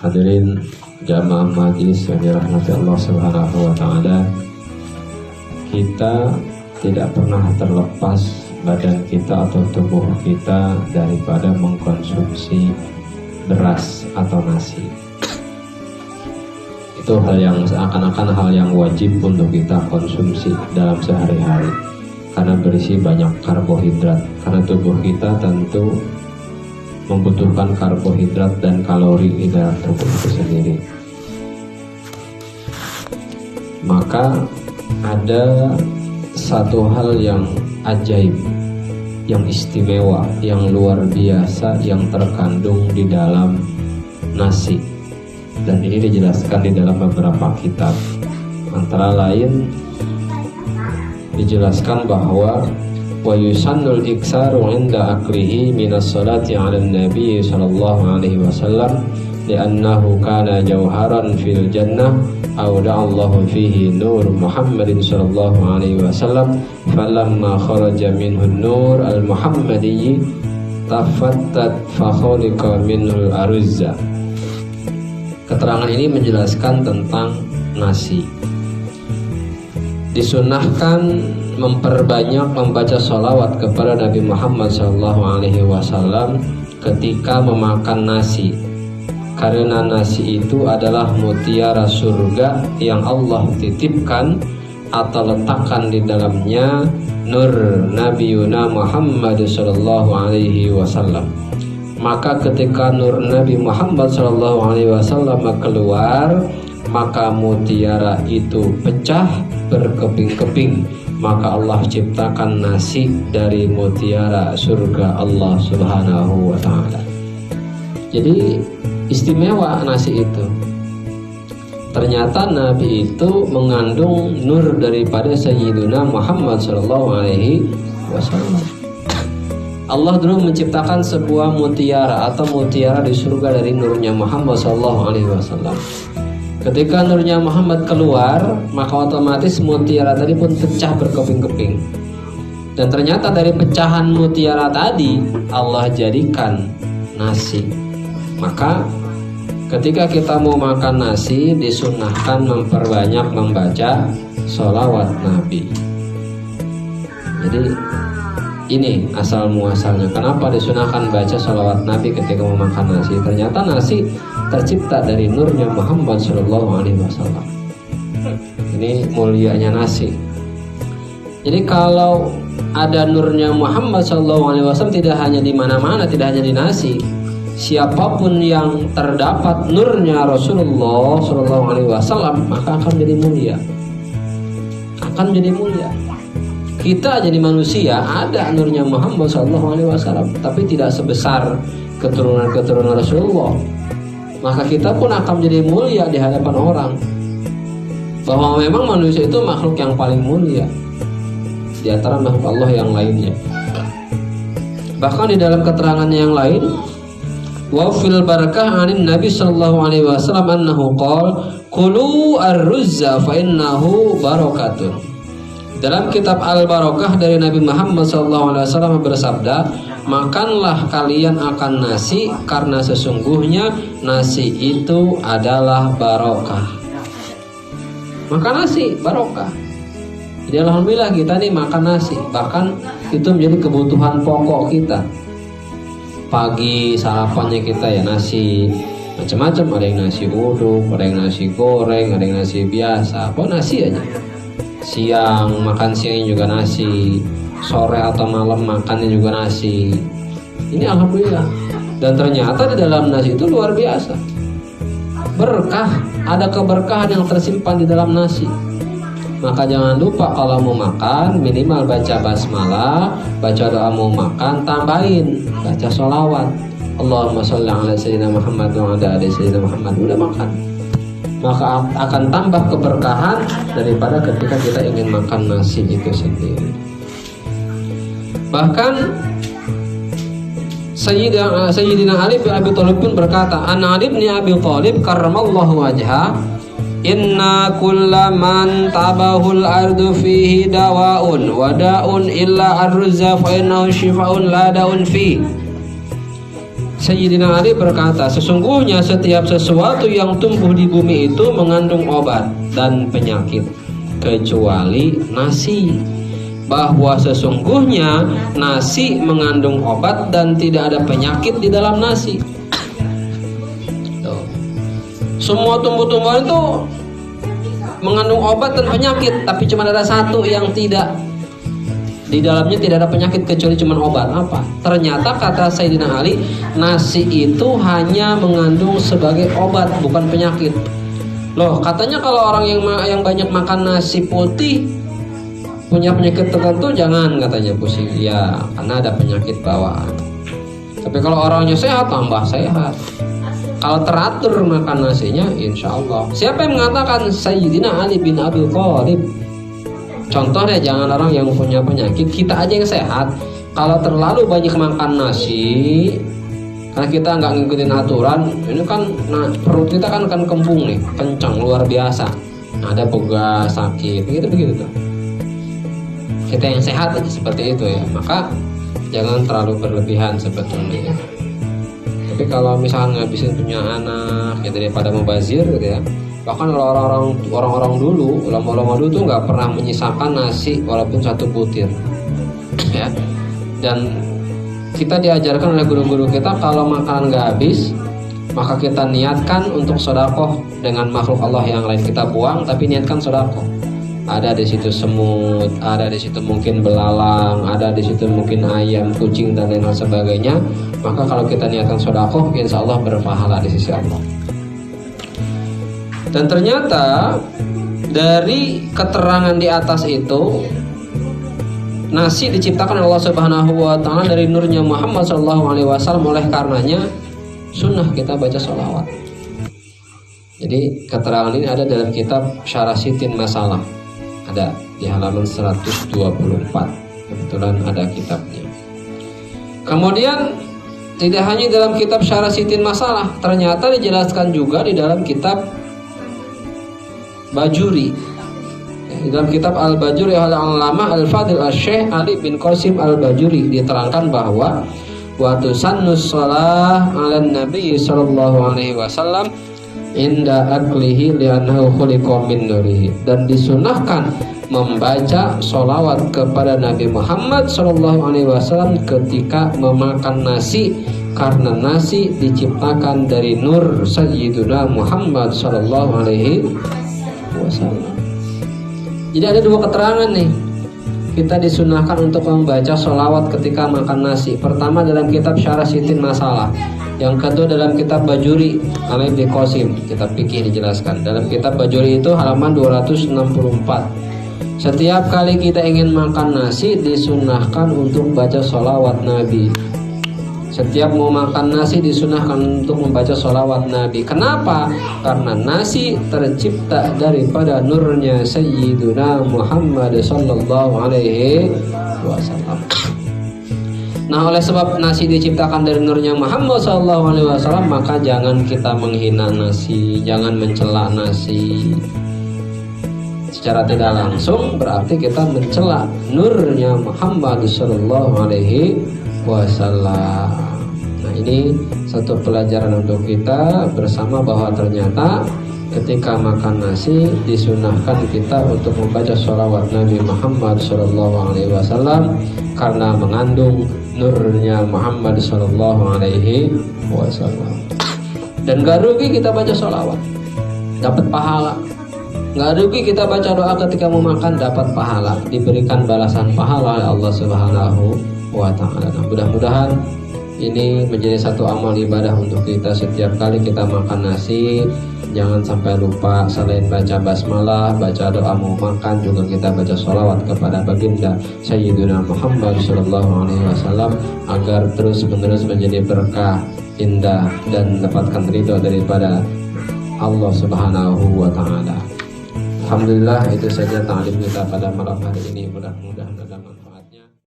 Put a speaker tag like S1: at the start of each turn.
S1: Hadirin jamaah majlis yang dirahmati Allah Subhanahu wa taala. Kita tidak pernah terlepas badan kita atau tubuh kita daripada mengkonsumsi beras atau nasi. Itu hal yang seakan-akan hal yang wajib untuk kita konsumsi dalam sehari-hari, karena berisi banyak karbohidrat. Karena tubuh kita tentu membutuhkan karbohidrat dan kalori di dalam tubuh itu sendiri. Maka ada satu hal yang ajaib, yang istimewa, yang luar biasa yang terkandung di dalam nasi. Dan ini dijelaskan di dalam beberapa kitab. Antara lain dijelaskan bahwa wa yusannul iksaru 'inda aklihi minas salati 'alan nabi sallallahu alaihi wasallam li'annahu kana jawharan fil jannah awda'allahu fihi nur Muhammadin sallallahu alaihi wasallam falamma kharaja minhu nur al-muhammadiyyi tafattat fa khaliqa minhu al-aruzza. Keterangan ini menjelaskan tentang nasi. Disunahkan memperbanyak membaca sholawat kepada Nabi Muhammad SAW ketika memakan nasi, karena nasi itu adalah mutiara surga yang Allah titipkan atau letakkan di dalamnya nur Nabiuna Muhammad SAW. Maka ketika nur Nabi Muhammad SAW keluar, maka mutiara itu pecah berkeping-keping. Maka Allah ciptakan nasi dari mutiara surga Allah Subhanahu wa ta'ala. Jadi istimewa nasi itu. Ternyata Nabi itu mengandung nur daripada Sayyiduna Muhammad sallallahu alaihi wasallam. Allah dulu menciptakan sebuah mutiara atau mutiara di surga dari nurnya Muhammad sallallahu alaihi wasallam. Ketika nurnya Muhammad keluar, maka otomatis mutiara tadi pun pecah berkeping-keping. Dan ternyata dari pecahan mutiara tadi Allah jadikan nasi. Maka ketika kita mau makan nasi, disunahkan memperbanyak membaca sholawat Nabi. Jadi ini asal muasalnya. Kenapa disunahkan baca sholawat Nabi ketika mau makan nasi? Ternyata nasi tercipta dari nurnya Muhammad Sallallahu Alaihi Wasallam. Ini mulianya nasi. Jadi kalau ada nurnya Muhammad Sallallahu Alaihi Wasallam tidak hanya di mana-mana, tidak hanya di nasi. Siapapun yang terdapat nurnya Rasulullah Sallallahu Alaihi Wasallam maka akan menjadi mulia. Akan menjadi mulia. Kita jadi manusia ada nurnya Muhammad Sallallahu Alaihi Wasallam, tapi tidak sebesar keturunan Rasulullah. Maka kita pun akan menjadi mulia di hadapan orang. Bahwa memang manusia itu makhluk yang paling mulia di antara makhluk Allah yang lainnya. Bahkan di dalam keterangan yang lain, wa fil barakah anin Nabi sallallahu alaihi wasallam annahu qala kulu ar-ruzza fa innahu barakatun. Dalam kitab Al-Barakah dari Nabi Muhammad sallallahu alaihi wasallam bersabda, makanlah kalian akan nasi karena sesungguhnya nasi itu adalah barokah. Makan nasi barokah. Jadi alhamdulillah kita nih makan nasi, bahkan itu menjadi kebutuhan pokok kita. Pagi sarapannya kita ya nasi, macam-macam, ada yang nasi uduk, ada yang nasi goreng, ada yang nasi biasa, apa nasi aja. Siang makan siangnya juga nasi, sore atau malam makannya juga nasi. Ini alhamdulillah. Dan ternyata di dalam nasi itu luar biasa berkah, ada keberkahan yang tersimpan di dalam nasi. Maka jangan lupa kalau mau makan minimal baca basmalah, baca doa mau makan, tambahin baca sholawat. Allahumma sholli ala sayyidina Muhammad wa ala ali sayyidina Muhammad. Udah makan, maka akan tambah keberkahan daripada ketika kita ingin makan nasi itu sendiri. Bahkan Sayyidina Ali bin Abi Thalib pun berkata, An Ali bin Abi Thalib karramallahu wajha, inna kulla man tabahul ardu fihi dawaun wa da'un illa ar-ruzza fa innahu shifaun la da'un fi. Sayyidina Ali berkata, sesungguhnya setiap sesuatu yang tumbuh di bumi itu mengandung obat dan penyakit, kecuali nasi. Bahwa sesungguhnya nasi mengandung obat dan tidak ada penyakit di dalam nasi. Tuh. Semua tumbuh-tumbuhan itu mengandung obat dan penyakit, tapi cuma ada satu yang tidak. Di dalamnya tidak ada penyakit kecuali cuma obat. Apa? Ternyata kata Sayyidina Ali, nasi itu hanya mengandung sebagai obat, bukan penyakit. Loh, katanya kalau orang yang banyak makan nasi putih punya penyakit tertentu, jangan, katanya pusing. Ya, karena ada penyakit bawaan. Tapi kalau orangnya sehat, tambah sehat. Kalau teratur makan nasinya, insya Allah. Siapa yang mengatakan? Sayyidina Ali bin Abi Thalib. Contohnya, jangan orang yang punya penyakit, kita aja yang sehat. Kalau terlalu banyak makan nasi, karena kita nggak ngikutin aturan, ini kan perut kita kan kembung nih, kencang luar biasa. Ada pegas, sakit, begitu tuh. Kita yang sehat aja seperti itu ya, maka jangan terlalu berlebihan sebetulnya. Tapi kalau misalnya ngabisin punya anak, ya daripada mubazir gitu ya. Bahkan orang-orang dulu, ulama-ulama dulu tuh nggak pernah menyisakan nasi walaupun satu butir, ya. Dan kita diajarkan oleh guru-guru kita, kalau makanan nggak habis, maka kita niatkan untuk sedekah dengan makhluk Allah yang lain. Kita buang, tapi niatkan sedekah. Ada di situ semut, ada di situ mungkin belalang, ada di situ mungkin ayam, kucing dan lain sebagainya. Maka kalau kita niatkan sedekah, insya Allah berpahala di sisi Allah. Dan ternyata dari keterangan di atas itu, nasi diciptakan oleh Allah Subhanahu wa taala dari nurnya Muhammad sallallahu alaihi wasallam. Oleh karenanya sunnah kita baca sholawat. Jadi keterangan ini ada dalam kitab Syarah Sitin Masalah. Ada di halaman 124. Kebetulan ada kitabnya. Kemudian tidak hanya dalam kitab Syarah Sitin Masalah, ternyata dijelaskan juga di dalam kitab Bajuri. Di dalam kitab Al-Bajuri Al-Allamah Al-Fadil Al-Syekh Ali bin Qasim Al-Bajuri diterangkan bahwa wa tusannus shalah 'alan nabi sallallahu alaihi wasallam inda aklihi li'annahu khuliqa min nurihi. Dan disunahkan membaca sholawat kepada Nabi Muhammad sallallahu alaihi wasallam ketika memakan nasi, karena nasi diciptakan dari nur Sayyiduna Muhammad sallallahu alaihi wasallam. Jadi ada dua keterangan nih. Kita disunahkan untuk membaca sholawat ketika makan nasi. Pertama dalam kitab Syarah Sitin Masalah. Yang kedua dalam kitab Bajuri Ali bin Qasim, kitab fikih dijelaskan. Dalam kitab Bajuri itu halaman 264. Setiap kali kita ingin makan nasi disunahkan untuk baca sholawat Nabi. Setiap mau makan nasi disunahkan untuk membaca sholawat Nabi. Kenapa? Karena nasi tercipta daripada nurnya Sayyiduna Muhammad sallallahu alaihi wasallam. Nah, oleh sebab nasi diciptakan dari nurnya Muhammad sallallahu alaihi wasallam, maka jangan kita menghina nasi, jangan mencela nasi. Secara tidak langsung berarti kita mencela nurnya Muhammad sallallahu alaihi wasallam. Nah, ini satu pelajaran untuk kita bersama, bahwa ternyata ketika makan nasi disunahkan kita untuk membaca sholawat Nabi Muhammad sallallahu alaihi wasallam karena mengandung nurnya Muhammad sallallahu alaihi wasallam. Dan gak rugi kita baca sholawat, dapat pahala. Gak rugi kita baca doa ketika mau makan, dapat pahala, diberikan balasan pahala oleh Allah Subhanahu wa ta'ala. Nah, mudah-mudahan ini menjadi satu amal ibadah untuk kita. Setiap kali kita makan nasi, jangan sampai lupa selain baca basmalah, baca doa mau makan, juga kita baca sholawat kepada baginda Sayyiduna Muhammad sallallahu alaihi wasallam, agar terus menerus menjadi berkah, indah, dan mendapatkan ridho daripada Allah Subhanahu wa ta'ala. Alhamdulillah, itu saja ta'lim kita pada malam hari ini. Mudah-mudahan